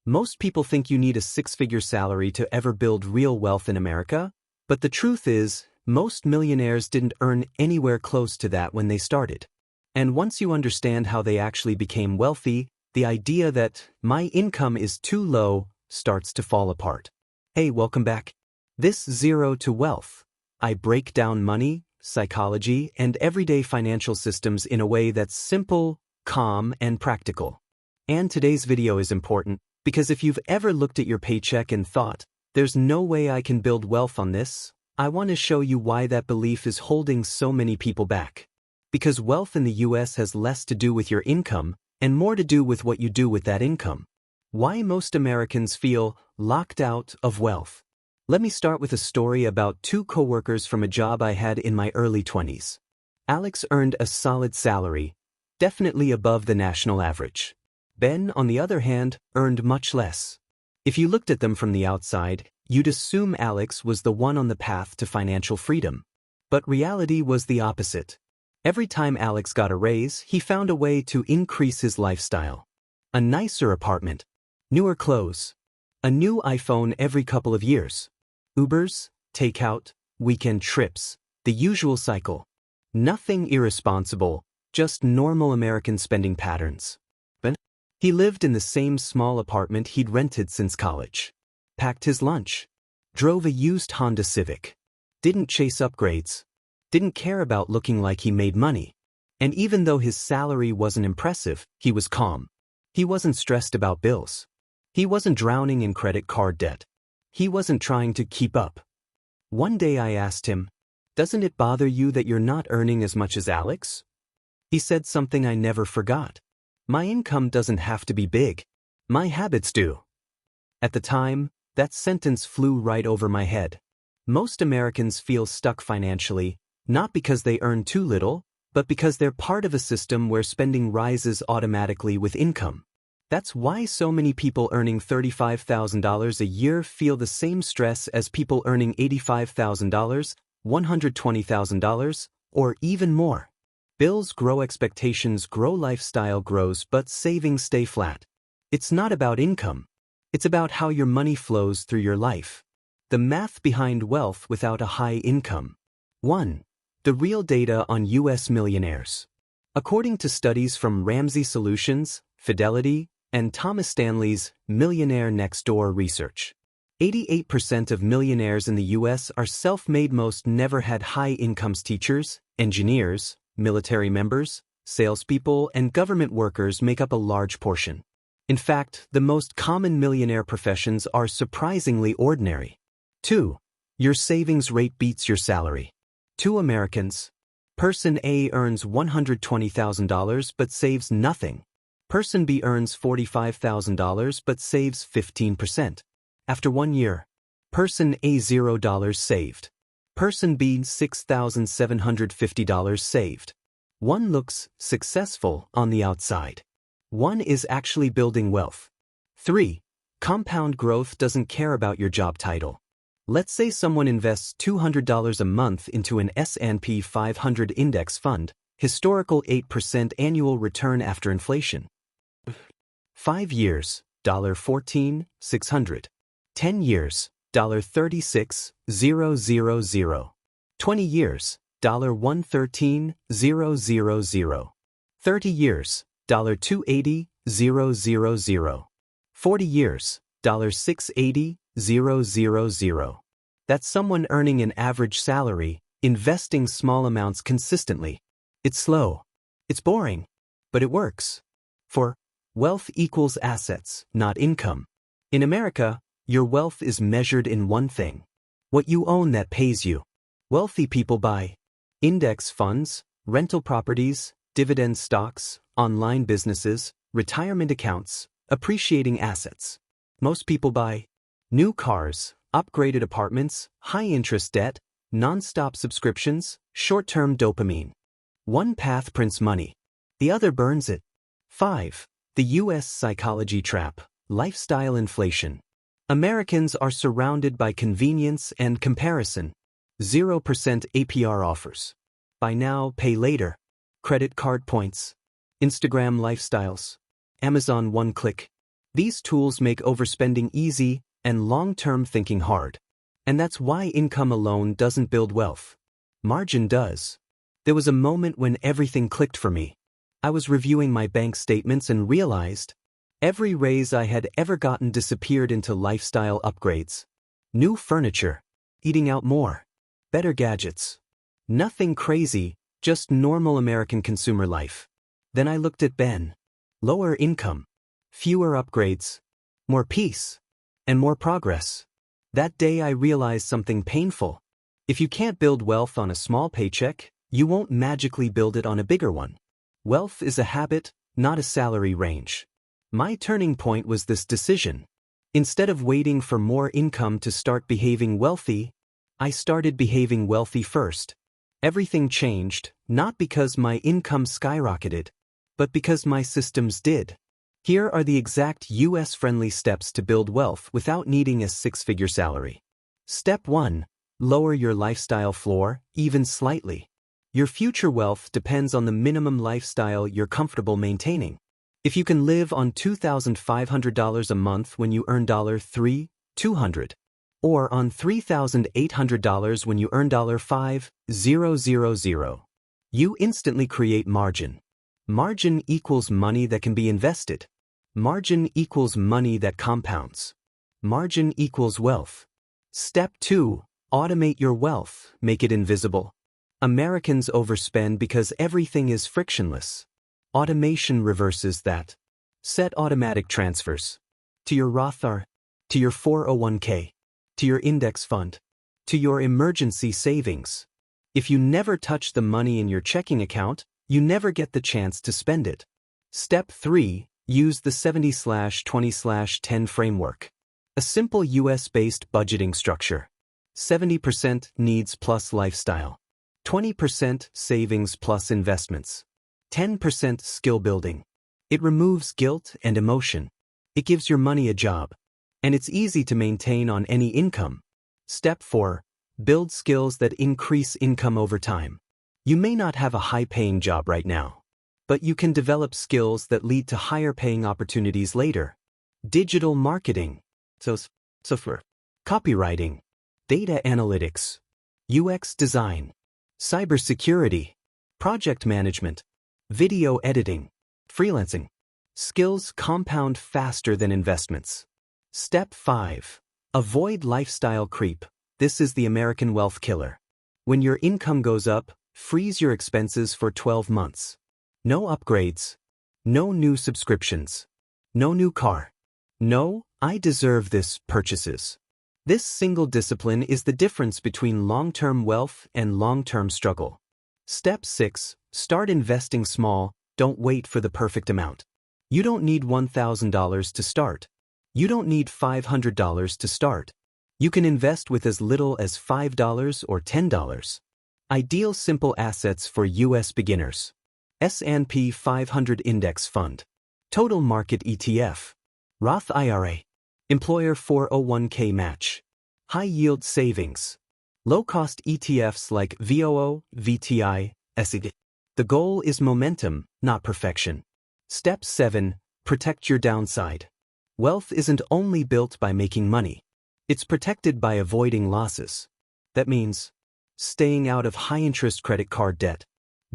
Most people think you need a six-figure salary to ever build real wealth in America, but the truth is, most millionaires didn't earn anywhere close to that when they started. And once you understand how they actually became wealthy, the idea that my income is too low starts to fall apart. Hey, welcome back. This Zero to Wealth. I break down money, psychology, and everyday financial systems in a way that's simple, calm, and practical. And today's video is important because if you've ever looked at your paycheck and thought, there's no way I can build wealth on this, I want to show you why that belief is holding so many people back. Because wealth in the US has less to do with your income and more to do with what you do with that income. Why most Americans feel locked out of wealth. Let me start with a story about two coworkers from a job I had in my early 20s. Alex earned a solid salary, definitely above the national average. Ben, on the other hand, earned much less. If you looked at them from the outside, you'd assume Alex was the one on the path to financial freedom. But reality was the opposite. Every time Alex got a raise, he found a way to increase his lifestyle. A nicer apartment, newer clothes, a new iPhone every couple of years. Ubers, takeout, weekend trips, the usual cycle. Nothing irresponsible, just normal American spending patterns. But he lived in the same small apartment he'd rented since college. Packed his lunch. Drove a used Honda Civic. Didn't chase upgrades. Didn't care about looking like he made money. And even though his salary wasn't impressive, he was calm. He wasn't stressed about bills. He wasn't drowning in credit card debt. He wasn't trying to keep up. One day I asked him, "Doesn't it bother you that you're not earning as much as Alex?" He said something I never forgot. "My income doesn't have to be big. My habits do." At the time, that sentence flew right over my head. Most Americans feel stuck financially, not because they earn too little, but because they're part of a system where spending rises automatically with income. That's why so many people earning $35,000 a year feel the same stress as people earning $85,000, $120,000, or even more. Bills grow, expectations grow, lifestyle grows, but savings stay flat. It's not about income. It's about how your money flows through your life. The math behind wealth without a high income. 1. The real data on US millionaires. According to studies from Ramsey Solutions, Fidelity, and Thomas Stanley's Millionaire Next Door research, 88% of millionaires in the US are self-made. Most never had high incomes. Teachers, engineers, military members, salespeople, and government workers make up a large portion. In fact, the most common millionaire professions are surprisingly ordinary. 2. Your savings rate beats your salary. 2 Americans. Person A earns $120,000 but saves nothing. Person B earns $45,000 but saves 15%. After 1 year, person A $0 saved. Person B $6,750 saved. One looks successful on the outside. One is actually building wealth. 3. Compound growth doesn't care about your job title. Let's say someone invests $200 a month into an S&P 500 index fund, historical 8% annual return after inflation. 5 years, $14,600. 10 years, $36,000. 20 years, $113,000. 30 years, $280,000. 40 years, $680,000. That's someone earning an average salary, investing small amounts consistently. It's slow. It's boring. But it works. For wealth equals assets, not income. In America, your wealth is measured in one thing: what you own that pays you. Wealthy people buy index funds, rental properties, dividend stocks, online businesses, retirement accounts, appreciating assets. Most people buy new cars, upgraded apartments, high-interest debt, non-stop subscriptions, short-term dopamine. One path prints money. The other burns it. 5. The U.S. psychology trap. Lifestyle inflation. Americans are surrounded by convenience and comparison. 0% APR offers. Buy now, pay later. Credit card points. Instagram lifestyles. Amazon one-click. These tools make overspending easy and long-term thinking hard. And that's why income alone doesn't build wealth. Margin does. There was a moment when everything clicked for me. I was reviewing my bank statements and realized every raise I had ever gotten disappeared into lifestyle upgrades. New furniture, eating out more, better gadgets. Nothing crazy, just normal American consumer life. Then I looked at Ben. Lower income, fewer upgrades, more peace, and more progress. That day I realized something painful. If you can't build wealth on a small paycheck, you won't magically build it on a bigger one. Wealth is a habit, not a salary range. My turning point was this decision. Instead of waiting for more income to start behaving wealthy, I started behaving wealthy first. Everything changed, not because my income skyrocketed, but because my systems did. Here are the exact US-friendly steps to build wealth without needing a six-figure salary. Step 1. Lower your lifestyle floor, even slightly. Your future wealth depends on the minimum lifestyle you're comfortable maintaining. If you can live on $2,500 a month when you earn $3,200, or on $3,800 when you earn $5,000, you instantly create margin. Margin equals money that can be invested. Margin equals money that compounds. Margin equals wealth. Step 2. Automate your wealth, make it invisible. Americans overspend because everything is frictionless. Automation reverses that. Set automatic transfers. To your Roth IRA, to your 401k, to your index fund, to your emergency savings. If you never touch the money in your checking account, you never get the chance to spend it. Step 3. Use the 70/20/10 framework. A simple US-based budgeting structure. 70% needs plus lifestyle. 20% savings plus investments. 10% skill building. It removes guilt and emotion. It gives your money a job. And it's easy to maintain on any income. Step 4. Build skills that increase income over time. You may not have a high-paying job right now, but you can develop skills that lead to higher-paying opportunities later. Digital marketing, software, copywriting, data analytics, UX design, cybersecurity, project management, video editing, freelancing. Skills compound faster than investments. Step 5. Avoid lifestyle creep. This is the American wealth killer. When your income goes up, freeze your expenses for 12 months. No upgrades. No new subscriptions. No new car. No, I deserve this purchases. This single discipline is the difference between long-term wealth and long-term struggle. Step 6. Start investing small, don't wait for the perfect amount. You don't need $1,000 to start. You don't need $500 to start. You can invest with as little as $5 or $10. Ideal simple assets for US beginners. S&P 500 Index Fund. Total Market ETF. Roth IRA. Employer 401k match. High-yield savings. Low-cost ETFs like VOO, VTI, SED. The goal is momentum, not perfection. Step 7. Protect your downside. Wealth isn't only built by making money. It's protected by avoiding losses. That means staying out of high-interest credit card debt,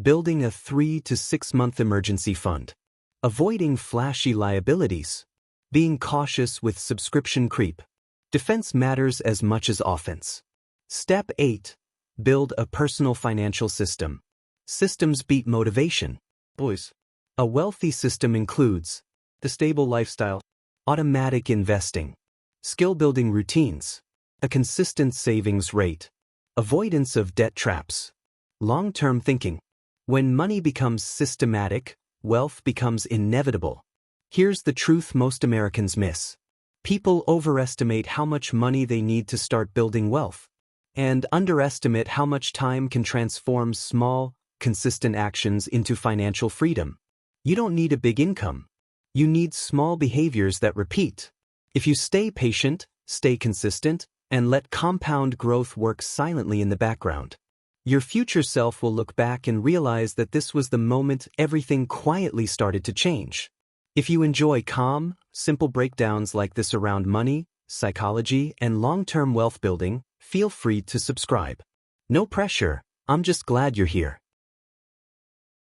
building a 3 to 6 month emergency fund, avoiding flashy liabilities, being cautious with subscription creep. Defense matters as much as offense. Step 8. Build a personal financial system. Systems beat motivation. Boys. A wealthy system includes the stable lifestyle, automatic investing, skill-building routines, a consistent savings rate, avoidance of debt traps, long-term thinking. When money becomes systematic, wealth becomes inevitable. Here's the truth most Americans miss. People overestimate how much money they need to start building wealth, and underestimate how much time can transform small, consistent actions into financial freedom. You don't need a big income. You need small behaviors that repeat. If you stay patient, stay consistent, and let compound growth work silently in the background, your future self will look back and realize that this was the moment everything quietly started to change. If you enjoy calm, simple breakdowns like this around money, psychology, and long-term wealth building, feel free to subscribe. No pressure, I'm just glad you're here.